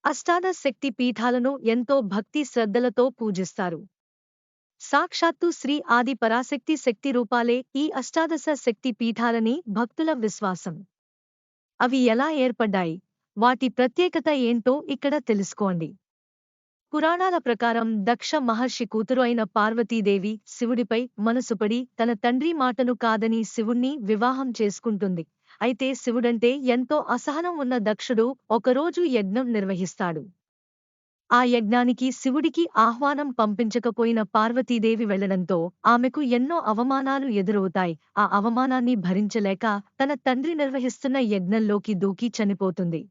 అష్టాదశ శక్తి పీఠాలను ఎంతో భక్తి శ్రద్ధలతో పూజిస్తారు. సాక్షాత్తు శ్రీ ఆది పరాశక్తి శక్తి రూపాలే ఈ అష్టాదశ శక్తి పీఠాలని భక్తుల విశ్వాసం. అవి ఎలా ఏర్పడ్డాయి, వాటి ప్రత్యేకత ఏంటో ఇక్కడ తెలుసుకోండి. పురాణాల ప్రకారం దక్ష మహర్షి కూతురు అయిన పార్వతీదేవి శివుడిపై మనసుపడి తన తండ్రి మాటను కాదని శివుణ్ణి వివాహం చేసుకుంటుంది. అయితే శివుడంటే ఎంతో అసహనం ఉన్న దక్షుడు ఒకరోజు యజ్ఞం నిర్వహిస్తాడు. ఆ యజ్ఞానికి శివుడికి ఆహ్వానం పంపించకపోయిన పార్వతీదేవి వెళ్లడంతో ఆమెకు ఎన్నో అవమానాలు ఎదురవుతాయి. ఆ అవమానాన్ని భరించలేక తన తండ్రి నిర్వహిస్తున్న యజ్ఞంలోకి దూకి చనిపోతుంది.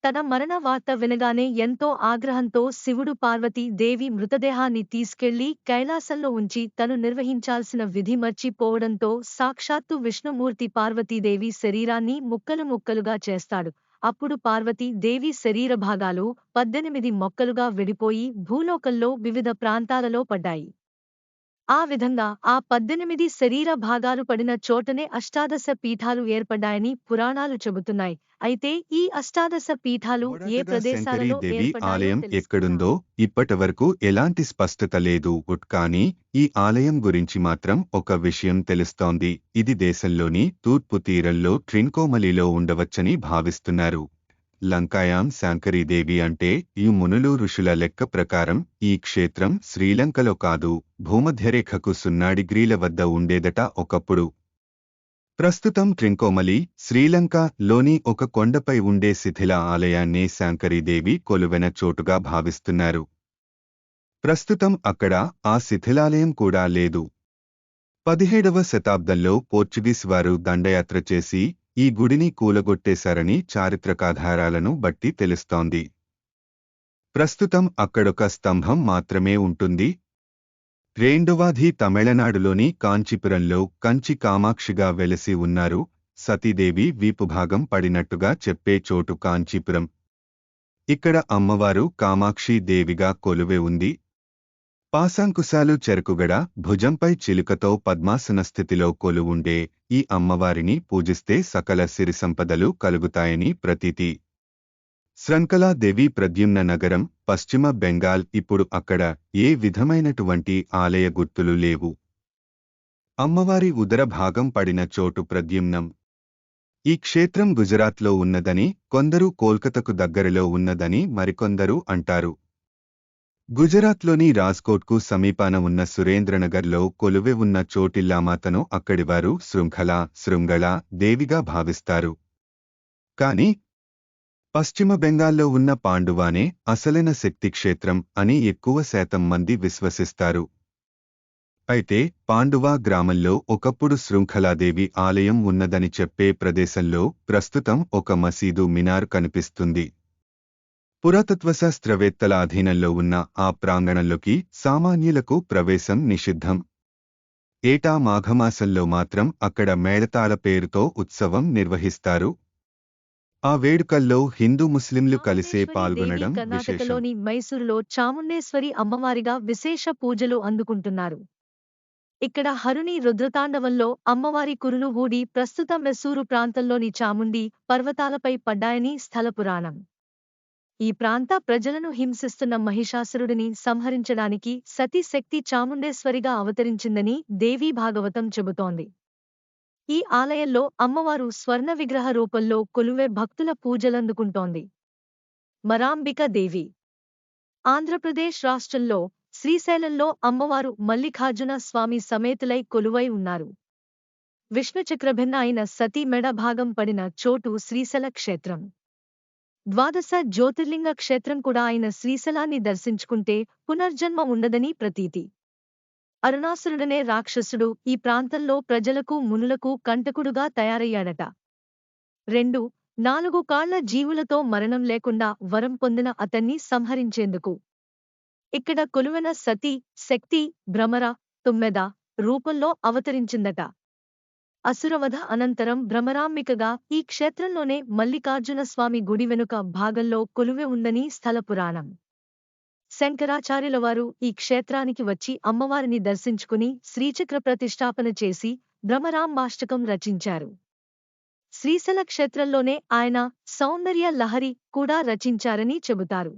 తన మరణ వార్త వినగానే ఎంతో ఆగ్రహంతో శివుడు పార్వతీ దేవి మృతదేహాన్ని తీసుకెళ్లి కైలాసంలో ఉంచి తను నిర్వహించాల్సిన విధి మర్చిపోవడంతో సాక్షాత్తు విష్ణుమూర్తి పార్వతీదేవి శరీరాన్ని ముక్కలు ముక్కలుగా చేస్తాడు. అప్పుడు పార్వతీ దేవి శరీర భాగాలు 18 మొక్కలుగా విడిపోయి భూలోకంలో వివిధ ప్రాంతాలలో పడ్డాయి. ఆ విధంగా ఆ 18 శరీర భాగాలు పడిన చోటనే అష్టాదశ పీఠాలు ఏర్పడ్డాయని పురాణాలు చెబుతున్నాయి. అయితే ఈ అష్టాదశ పీఠాలు ఏ మొదటగా ప్రదేశాలలో శంకరీదేవి ఏర్పడ్డాయో ఆలయం తెలుసుకుందాం. ఎక్కడుందో ఇప్పటివరకు ఎలాంటి స్పష్టత లేదు. కానీ ఈ ఆలయం గురించి మాత్రం ఒక విషయం తెలుస్తోంది. ఇది దేశంలోని తూర్పు తీరంలో ట్రిన్కోమలిలో ఉండవచ్చని భావిస్తున్నారు. లంకాయాం శాంకరీదేవి అంటే ఈ మునులు ఋషుల లెక్క ప్రకారం ఈ క్షేత్రం శ్రీలంకలో కాదు, భూమధ్యరేఖకు 0 డిగ్రీల వద్ద ఉండేదట ఒకప్పుడు. ప్రస్తుతం ట్రింకోమలి, శ్రీలంక లోని ఒక కొండపై ఉండే శిథిల ఆలయాన్నే శాంకరీదేవి కొలువెన చోటుగా భావిస్తున్నారు. ప్రస్తుతం అక్కడ ఆ శిథిలాలయం కూడా లేదు. 17వ శతాబ్దంలో పోర్చుగీస్ వారు దండయాత్ర చేసి ఈ గుడిని కూలగొట్టేశారని చారిత్రకాధారాలను బట్టి తెలుస్తోంది. ప్రస్తుతం అక్కడొక స్తంభం మాత్రమే ఉంటుంది. రెండవది తమిళనాడులోని కాంచీపురంలో కంచి కామాక్షిగా వెలసి ఉన్నారు. సతీదేవి వీపుభాగం పడినట్టుగా చెప్పే చోటు కాంచీపురం. ఇక్కడ అమ్మవారు కామాక్షి దేవిగా కొలువే ఉంది. పాశాంకుశాలు చెరకుగడ, భుజంపై చిలుకతో పద్మాసన స్థితిలో కొలువుండే ఈ అమ్మవారిని పూజిస్తే సకల సిరిసంపదలు కలుగుతాయని ప్రతీతి. శ్రంకలా దేవి ప్రద్యుమ్న నగరం, పశ్చిమ బెంగాల్. ఇప్పుడు అక్కడ ఏ విధమైనటువంటి ఆలయ గుర్తులు లేవు. అమ్మవారి ఉదర భాగం పడిన చోటు ప్రద్యుమ్నం. ఈ క్షేత్రం గుజరాత్లో ఉన్నదని కొందరు, కోల్కతకు దగ్గరలో ఉన్నదని మరికొందరు అంటారు. గుజరాత్లోని రాజ్కోట్కు సమీపాన ఉన్న సురేంద్రనగర్లో కొలువె ఉన్న చోటిల్లామాతను అక్కడివారు శృంగళ దేవిగా భావిస్తారు. కాని పశ్చిమ బెంగాల్లో ఉన్న పాండువానే అసలైన శక్తిక్షేత్రం అని ఎక్కువ శాతం మంది విశ్వసిస్తారు. అయితే పాండువా గ్రామంలో ఒకప్పుడు శృంఖలాదేవి ఆలయం ఉన్నదని చెప్పే ప్రదేశంలో ప్రస్తుతం ఒక మసీదు మినార్ కనిపిస్తుంది. పురాతత్వశాస్త్రవేత్తల అధీనంలో ఉన్న ఆ ప్రాంగణంలోకి సామాన్యులకు ప్రవేశం నిషిద్ధం. ఏటా మాఘమాసంలో మాత్రం అక్కడ మేళతాళ పేరుతో ఉత్సవం నిర్వహిస్తారు. ఆ వేడుకల్లో హిందూ ముస్లింలు కలిసే పాల్గొనడం విశేషం. కర్ణాటకలోని మైసూరులో చాముండేశ్వరి అమ్మవారిగా విశేష పూజలు అందుకుంటున్నారు. ఇక్కడ హరుని రుద్రతాండవంలో అమ్మవారి కురులు ఊడి ప్రస్తుత మెస్సూరు ప్రాంతంలోని చాముండి పర్వతాలపై పడ్డాయని స్థల పురాణం. ఈ ప్రాంత ప్రజలను హింసిస్తున్న మహిషాసురుడిని సంహరించడానికి సతీ శక్తి చాముండేశ్వరిగా అవతరించిందని దేవీ భాగవతం చెబుతోంది. ఈ ఆలయంలో అమ్మవారు స్వర్ణ విగ్రహ రూపంలో కొలువే భక్తుల పూజలందుకుంటోంది. మరాంబిక దేవి. ఆంధ్రప్రదేశ్ రాష్ట్రంలో శ్రీశైలంలో అమ్మవారు మల్లికార్జున స్వామి సమేతులై కొలువై ఉన్నారు. విష్ణుచక్రభిన్న అయిన సతీ మెడ భాగం పడిన చోటు శ్రీశైల క్షేత్రం. ద్వాదశ జ్యోతిర్లింగ క్షేత్రం కూడా అయిన శ్రీశైలాన్ని దర్శించుకుంటే పునర్జన్మ ఉండదని ప్రతీతి. అరుణాసురుడనే రాక్షసుడు ఈ ప్రాంతంలో ప్రజలకు మునులకు కంటకుడుగా తయారయ్యాడట. 2-4 కాళ్ల జీవులతో మరణం లేకుండా వరం పొందిన అతన్ని సంహరించేందుకు ఇక్కడ కొలువెన సతీ శక్తి భ్రమర తుమ్మెద రూపంలో అవతరించిందట. అసురవధ అనంతరం భ్రమరాంబికగా ఈ క్షేత్రంలోనే మల్లికార్జున స్వామి గుడి వెనుక భాగంలో కొలువె ఉందని స్థల పురాణం. శంకరాచార్యులవారు ఈ క్షేత్రానికి వచ్చి అమ్మవారిని దర్శించుకుని శ్రీచక్ర ప్రతిష్ఠాపన చేసి భ్రమరాంబాష్టకం రచించారు. శ్రీశైల క్షేత్రంలోనే ఆయన సౌందర్య లహరి కూడా రచించారని చెబుతారు.